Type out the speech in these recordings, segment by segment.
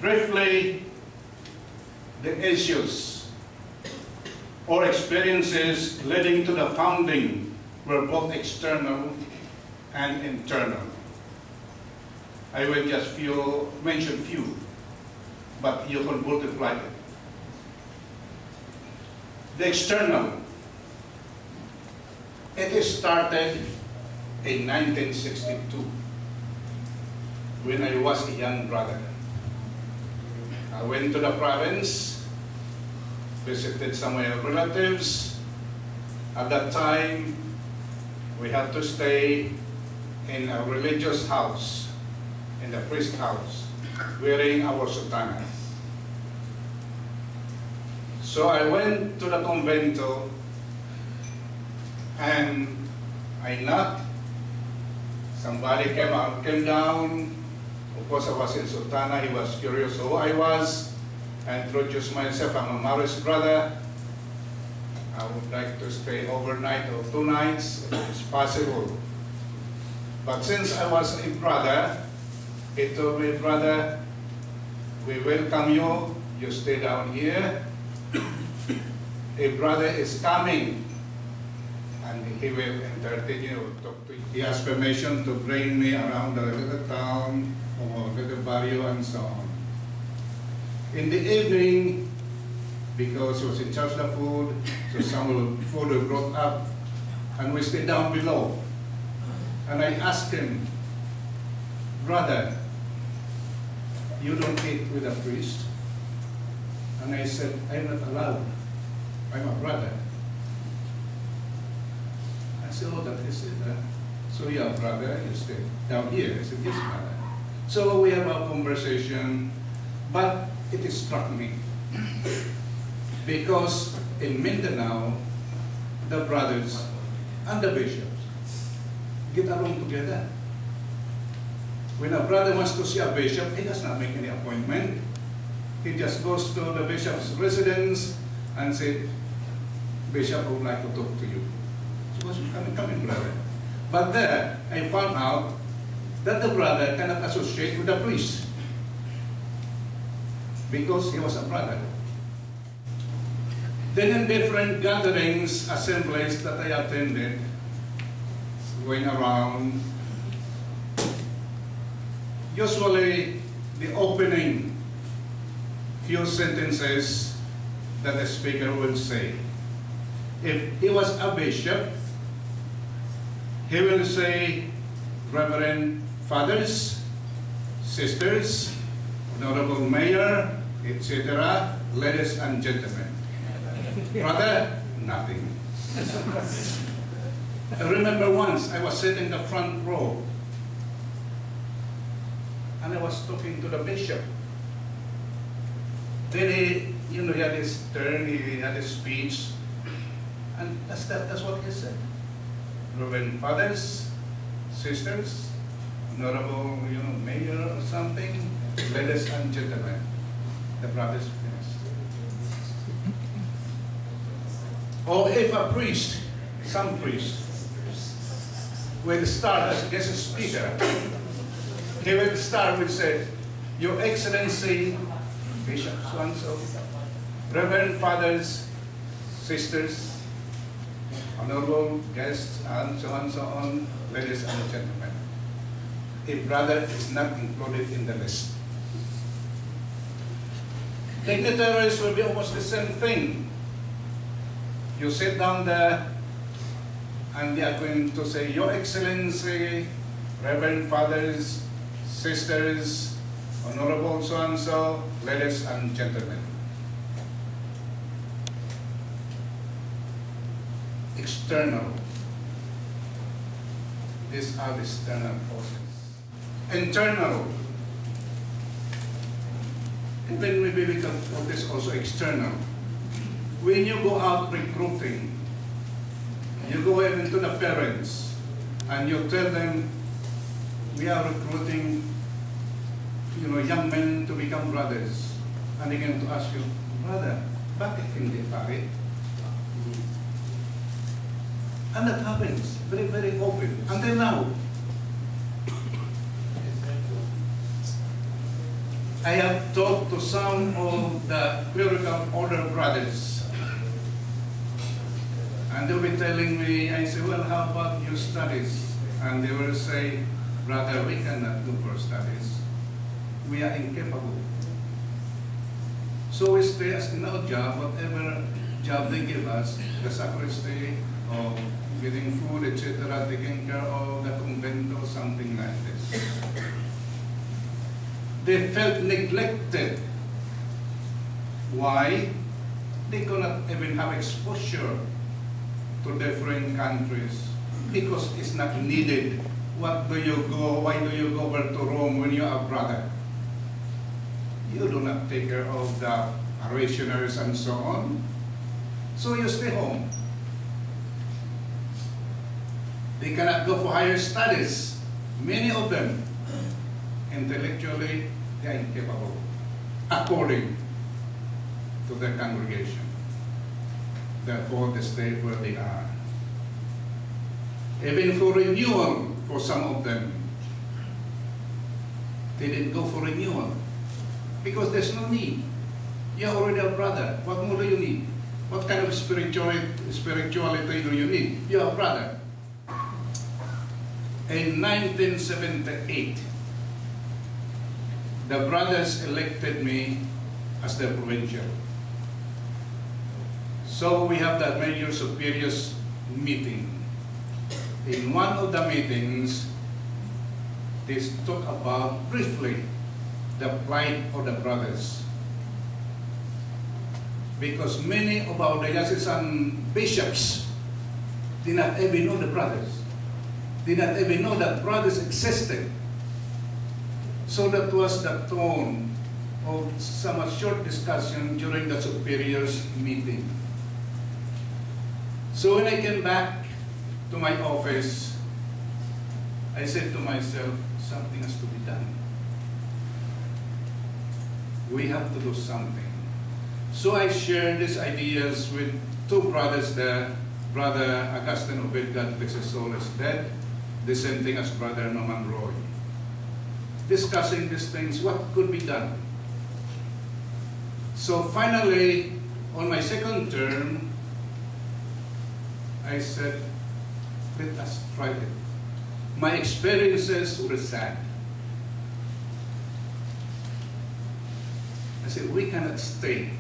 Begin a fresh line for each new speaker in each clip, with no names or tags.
Briefly, the issues or experiences leading to the founding were both external and internal. I will just mention few, but you can multiply it. The external, it started in 1962 when I was a young brother. I went to the province, visited some of my relatives. At that time, we had to stay in a religious house, in the priest house, wearing our sutanas. So I went to the convento and I knocked. Somebody came down. Of course, I was in sutana. He was curious who I was. I introduced myself. I'm a Maoist brother. I would like to stay overnight or 2 nights if it's possible. But since I was a brother, he told me, brother, we welcome you. You stay down here. A brother is coming, and he will entertain you. He asked permission to bring me around the little town, or little barrio, and so on. In the evening, because he was in charge of the food, so some food was brought up, and we stayed down below. And I asked him, brother, you don't eat with a priest? And I said, I'm not allowed. I'm a brother. I said, oh, that is it. So yeah, brother, you stay down here. I said, yes, brother. So we have a conversation, but it struck me. Because in Mindanao, the brothers and the bishops get along together. When a brother wants to see a bishop, he does not make any appointment. He just goes to the bishop's residence and says, Bishop, I would like to talk to you. So he goes, come in, brother. But there, I found out that the brother cannot associate with the priest because he was a brother. Then in different gatherings, assemblies that I attended, going around, usually the opening few sentences that the speaker would say. If he was a bishop, he will say, Reverend Fathers, Sisters, Honorable Mayor, etc., ladies and gentlemen. Brother, nothing. I remember once I was sitting in the front row and I was talking to the bishop. Then he had his turn, he had his speech, and that's what he said. Reverend Fathers, Sisters, Honorable Mayor or something, ladies and gentlemen. The brothers finished. Or if a priest, some priest, will start as a guest speaker, he will start with say, Your Excellency, Bishop so-and-so, Reverend Fathers, Sisters, Honorable guests, and so on, ladies and gentlemen. A brother is not included in the list. Dignitaries will be almost the same thing. You sit down there and they are going to say, Your Excellency, Reverend Fathers, Sisters, Honorable so-and-so, ladies and gentlemen. External. These are the external forces. Internal. Even maybe we can call this also external. When you go out recruiting, you go into the parents and you tell them, we are recruiting young men to become brothers. And they're going to ask you, brother, bakit hindi pare? And that happens very, very often, until now. I have talked to some of the clerical order brothers, and they'll be telling me, I say, well, how about your studies? And they will say, brother, we cannot do for studies. We are incapable. So we stay as in our job, whatever job they give us, the sacristy, or getting food, etc., taking care of the convento, something like this. They felt neglected. Why? They could not even have exposure to different countries because it's not needed. What do you go? Why do you go over to Rome when you are a brother? You do not take care of the parishioners and so on. So you stay home. They cannot go for higher studies. Many of them, intellectually, they are incapable, according to their congregation. Therefore, they stay where they are. Even for renewal, for some of them, they didn't go for renewal because there's no need. You're already a brother. What more do you need? What kind of spirituality do you need? You're a brother. In 1978, the brothers elected me as their provincial. So we have that major superiors meeting. In one of the meetings, they talk about briefly the plight of the brothers. Because many of our diocesan bishops did not even know the brothers. Did not even know that brothers existed. So that was the tone of some short discussion during the superiors meeting. So when I came back to my office, I said to myself, something has to be done. We have to do something. So I shared these ideas with two brothers there, Brother Augustine Obed, God bless his soul, is dead, the same thing as Brother Norman Roy. Discussing these things, what could be done. So finally, on my second term, I said, let us try it. My experiences were sad. I said, we cannot stay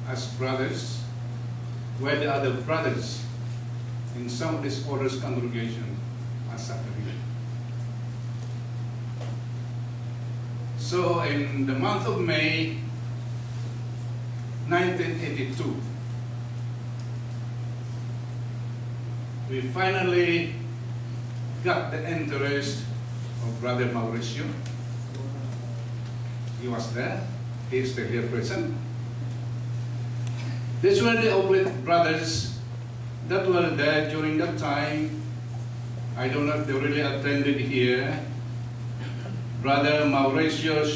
as brothers where the other brothers in some of these orders congregation are suffering. So in the month of May 1982, we finally got the interest of Brother Mauricio. He was there. He is still here present. These were the Oblate brothers that were there during that time. I don't know if they really attended here. Brother Mauricio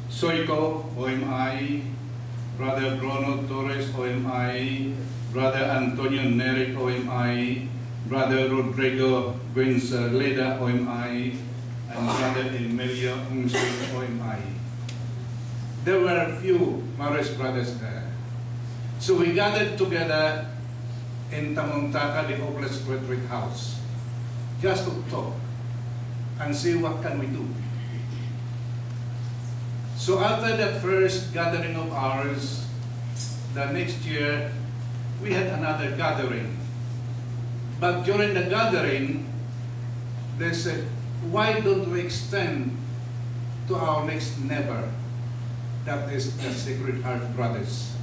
Soico, OMI, Brother Bruno Torres, OMI, Brother Antonio Neric, OMI, Brother Rodrigo Guinzaleda, OMI, and Brother Emilio Ungsing, OMI. There were a few Maurice brothers there. So we gathered together in Tamuntaka, the Oblate's Retreat House, just to talk and see what can we do. So after that first gathering of ours, the next year, we had another gathering. But during the gathering, they said, why don't we extend to our next neighbor? That is the Sacred Heart Brothers.